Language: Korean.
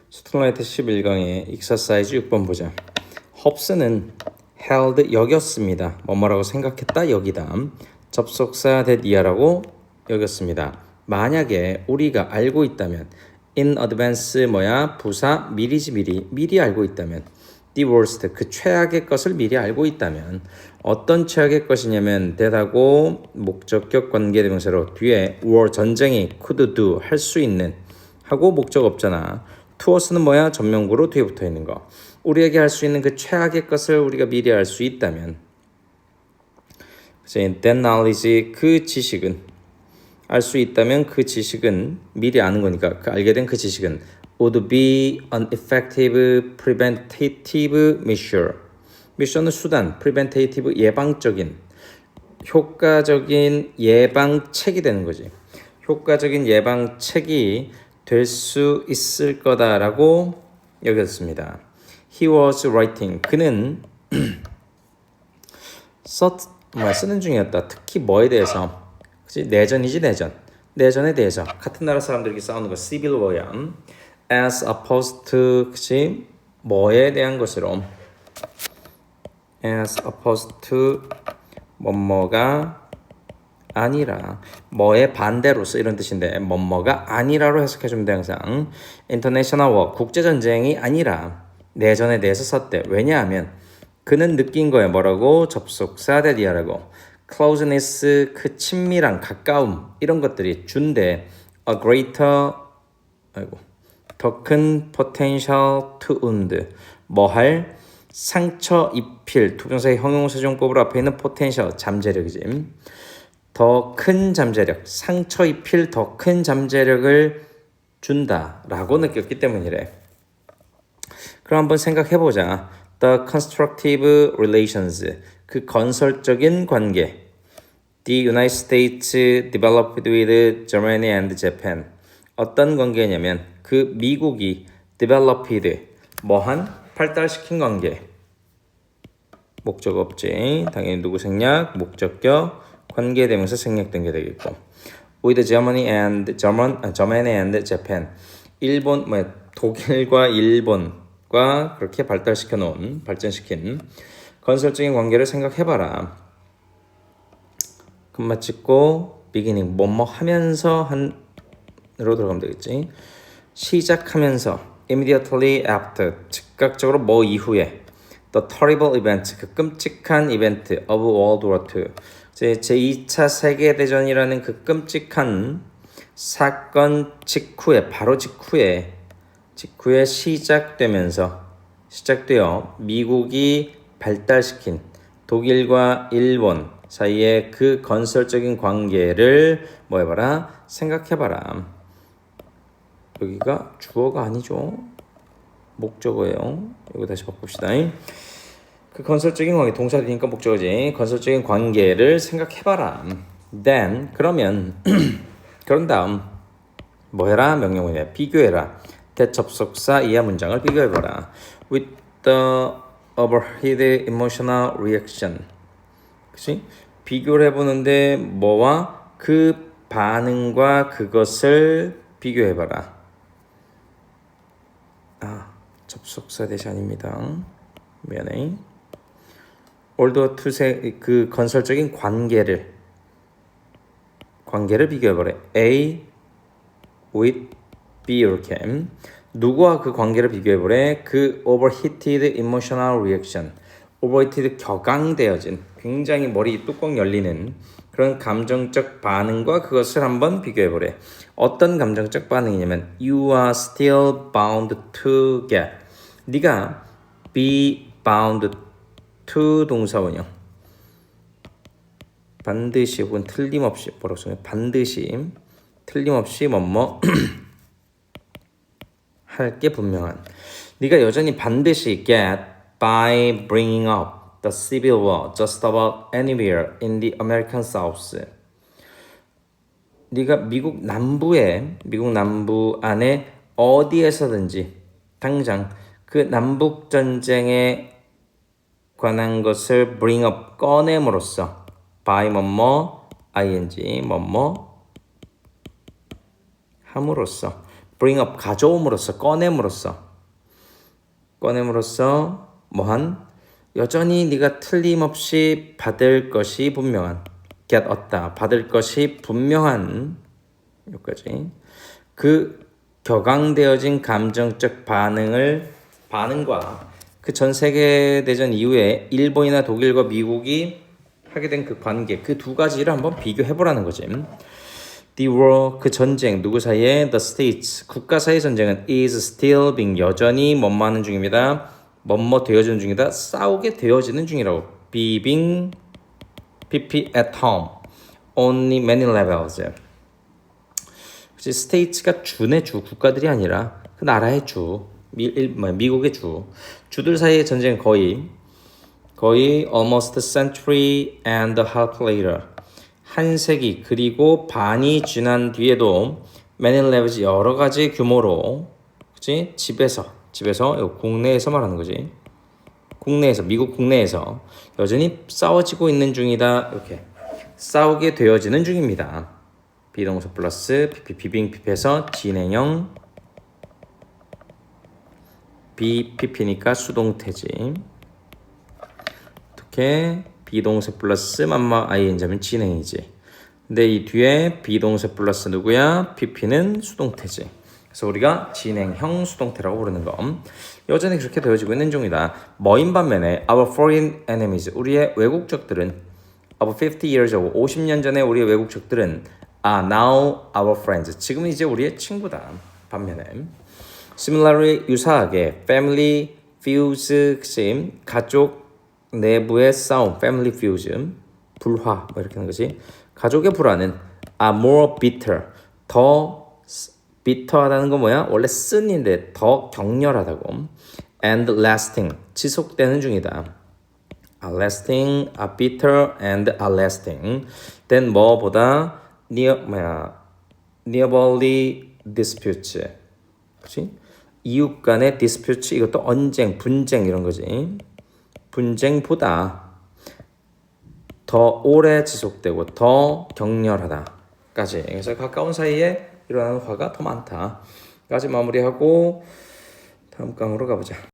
스툴라이트 11강의 익서사이즈 6번 보자. 홉스는 held 여겼습니다. 뭐뭐라고 생각했다 여기다. 접속사 that이라고 여겼습니다. 만약에 우리가 알고 있다면 in advance 뭐야? 부사 미리지 미리 알고 있다면 the worst 그 최악의 것을 미리 알고 있다면 어떤 최악의 것이냐면 that하고 목적격 관계대명사로 뒤에 war 전쟁이 could do 할 수 있는 하고 목적 없잖아. towards는 뭐야? 전명구로 뒤에 붙어 있는 거. 우리에게 할 수 있는 그 최악의 것을 우리가 미리 알 수 있다면 that knowledge 그 지식은 알 수 있다면 그 지식은 미리 아는 거니까 그 알게 된 그 지식은 would be an effective preventative measure. mission은 수단, preventative 예방적인 효과적인 예방책이 되는 거지. 효과적인 예방책이 될 수 있을 거다라고 여겼습니다. He was writing. 그는 쓰는 중이었다. 특히 뭐에 대해서? 그치? 내전이지 내전. 내전에 대해서 같은 나라 사람들끼리 싸우는 거 civil war야. As opposed to 그치? 뭐에 대한 것으로 as opposed to 뭐뭐가 아니라 뭐의 반대로서 이런 뜻인데 뭐뭐가 아니라로 해석해주면 돼 항상. International war 국제전쟁이 아니라 내전에 대해서 썼대. 왜냐하면 그는 느낀 거예요. 뭐라고? 접속사 that이라고. closeness 그 친밀한 가까움 이런 것들이 준대 a greater 더 큰 potential to wound 뭐할 상처 입힐 투부정사의 형용사정법으로 앞에 있는 potential 잠재력이지. 더 큰 잠재력 상처 입힐 더 큰 잠재력을 준다라고 느꼈기 때문이래. 그럼 한번 생각해보자. The constructive relations 그 건설적인 관계 The United States developed with Germany and Japan 어떤 관계냐면 그 미국이 developed 뭐한 발달시킨 관계 목적 없지 당연히 누구 생략 목적격 관계대명사 생략된 게 되겠고 with Germany and Japan 일본 독일과 일본과 그렇게 발달시켜 놓은 발전시킨 건설적인 관계를 생각해봐라. 금마 찍고 beginning 뭐뭐 하면서 한으로 들어가면 되겠지. 시작하면서 immediately after 즉각적으로 뭐 이후에 the terrible event 그 끔찍한 이벤트 of World War II 제2차 세계대전이라는 그 끔찍한 사건 직후에 바로 직후에 시작되어 미국이 발달시킨 독일과 일본 사이의 그 건설적인 관계를 뭐 해봐라 생각해봐라. 여기가 주어가 아니죠. 목적어예요. 이거 다시 바꿉시다. 그 건설적인 관계 동사되니까 목적어지. 건설적인 관계를 생각해봐라. Then 그러면 그런 다음 뭐 해라? 명령문이야. 비교해라. 대접속사 이하 문장을 비교해봐라. With the overheated emotional reaction. 그치? 비교를 해보는데 뭐와 그 반응과 그것을 비교해봐라. 접속사 대시 아닙니다. 미안해. 올더 투세 그 건설적인 관계를 비교해봐라. A with B 이렇게 누구와 그 관계를 비교해보래? 그 overheated emotional reaction overheated 격앙되어진 굉장히 머리 뚜껑 열리는 그런 감정적 반응과 그것을 한번 비교해보래. 어떤 감정적 반응이냐면 You are still bound to get 네가 be bound to 동사원형 반드시 혹은 틀림없이 뭐라고 써요? 반드시 틀림없이 뭐뭐 할 게 분명한 네가 여전히 반드시 get by bringing up the civil war just about anywhere in the American South 네가 미국 남부 안에 어디에서든지 당장 그 남북 전쟁에 관한 것을 bring up 꺼냄으로써 by 뭐뭐 ing 뭐뭐 함으로써 bring up 가져옴으로써 꺼냄으로써 뭐한 여전히 네가 틀림없이 받을 것이 분명한 get 얻다 받을 것이 분명한 여기까지 그 격앙되어진 감정적 반응과 그 전 세계 대전 이후에 일본이나 독일과 미국이 하게 된 그 관계 그 두 가지를 한번 비교해 보라는 거지. The war 그 전쟁 누구 사이에 the states 국가 사이 전쟁은 is still being 여전히 뭐하는 중입니다. 뭐뭐 되어지는 중이다. 싸우게 되어지는 중이라고. being PP at home on many levels. 그치, states가 주네 주 국가들이 아니라 그 나라의 주 미국의 주들 사이의 전쟁은 거의 almost a century and a half later 한 세기 그리고 반이 지난 뒤에도 many levels 여러 가지 규모로 그치 집에서 국내에서 말하는 거지 국내에서 미국 국내에서 여전히 싸워지고 있는 중이다 이렇게 싸우게 되어지는 중입니다. 비동사 플러스 비빙 pp에서 진행형 BPP니까 수동태지. 어떻게 비동사 플러스 맘마 ing하면 진행이지. 근데 이 뒤에 비동사 플러스 누구야? PP는 수동태지. 그래서 우리가 진행형 수동태라고 부르는 거. 여전히 그렇게 되어지고 있는 중이다. 뭐인 반면에 our foreign enemies 우리의 외국 적들은 about 50 years ago 50년 전에 우리의 외국 적들은 are now our friends 지금은 이제 우리의 친구다. 반면에 similarly 유사하게 family feuds 가족 내부의 싸움 family feuds 불화 뭐 이렇게 하는 거지. 가족의 불화는 are more bitter 더 bitter하다는 건 뭐야? 원래 쓴인데 더 격렬하다고. and lasting 지속되는 중이다. are lasting, are bitter and are lasting. then 뭐보다 nearly disputes. 그렇지? 이웃 간의 disputes 이것도 언쟁, 분쟁 이런 거지. 분쟁보다 더 오래 지속되고 더 격렬하다까지. 그래서 가까운 사이에 일어나는 화가 더 많다까지 마무리하고 다음 강으로 가보자.